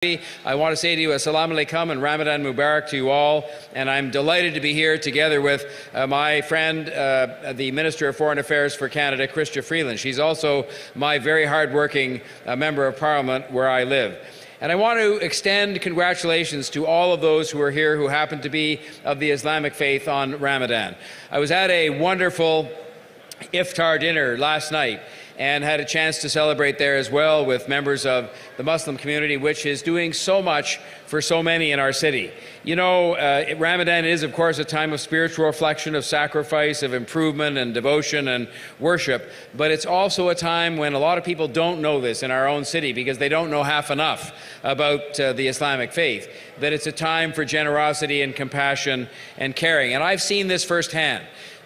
I want to say to you, Assalamu alaikum and Ramadan Mubarak to you all. And I'm delighted to be here together with my friend, the Minister of Foreign Affairs for Canada, Chrystia Freeland. She's also my very hard-working Member of Parliament where I live. And I want to extend congratulations to all of those who are here who happen to be of the Islamic faith on Ramadan. I was at a wonderful iftar dinner last night and had a chance to celebrate there as well with members of the Muslim community, which is doing so much for so many in our city. You know, Ramadan is, of course, a time of spiritual reflection, of sacrifice, of improvement and devotion and worship, but it's also a time when a lot of people don't know this in our own city because they don't know half enough about the Islamic faith, that it's a time for generosity and compassion and caring. And I've seen this firsthand.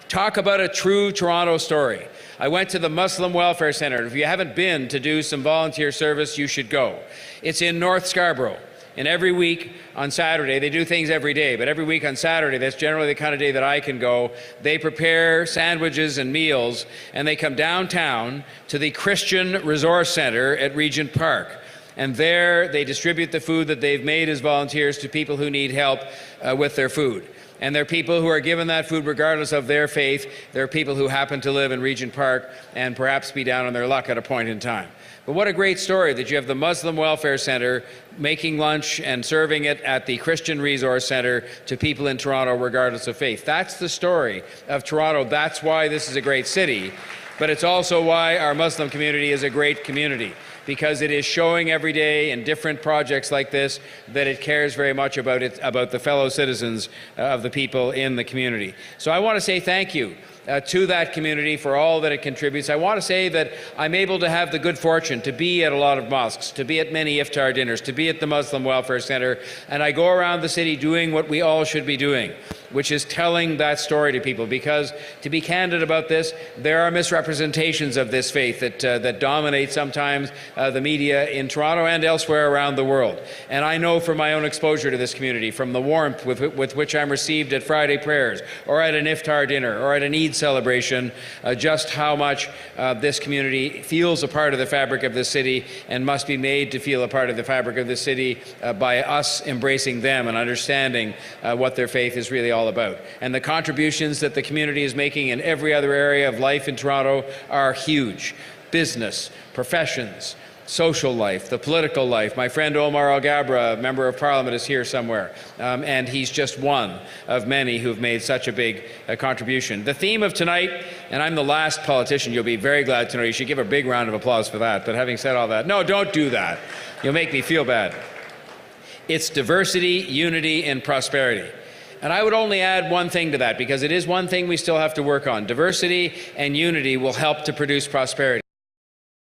Talk about a true Toronto story. I went to the Muslim Welfare Centre. If you haven't been to do some volunteer service, you should go. It's in North Scarborough. And every week on Saturday, they do things every day, but every week on Saturday, that's generally the kind of day that I can go, they prepare sandwiches and meals, and they come downtown to the Christian Resource Centre at Regent Park. And there they distribute the food that they've made as volunteers to people who need help with their food. And there are people who are given that food regardless of their faith. There are people who happen to live in Regent Park and perhaps be down on their luck at a point in time. But what a great story that you have the Muslim Welfare Centre making lunch and serving it at the Christian Resource Centre to people in Toronto regardless of faith. That's the story of Toronto. That's why this is a great city. But it's also why our Muslim community is a great community, because it is showing every day in different projects like this that it cares very much about the fellow citizens of the people in the community. So I want to say thank you to that community for all that it contributes. I want to say that I'm able to have the good fortune to be at a lot of mosques, to be at many iftar dinners, to be at the Muslim Welfare Centre, and I go around the city doing what we all should be doing, which is telling that story to people, because to be candid about this, there are misrepresentations of this faith that dominate sometimes the media in Toronto and elsewhere around the world. And I know from my own exposure to this community, from the warmth with which I'm received at Friday prayers, or at an iftar dinner, or at an Eid celebration, just how much this community feels a part of the fabric of this city and must be made to feel a part of the fabric of this city by us embracing them and understanding what their faith is really all about. And the contributions that the community is making in every other area of life in Toronto are huge. Business, professions, social life, the political life. My friend Omar Al-Gabra, Member of Parliament, is here somewhere, and he's just one of many who've made such a big contribution. The theme of tonight, and I'm the last politician you'll be very glad to know, you should give a big round of applause for that, but having said all that, no, don't do that. You'll make me feel bad. It's diversity, unity, and prosperity. And I would only add one thing to that, because it is one thing we still have to work on. Diversity and unity will help to produce prosperity.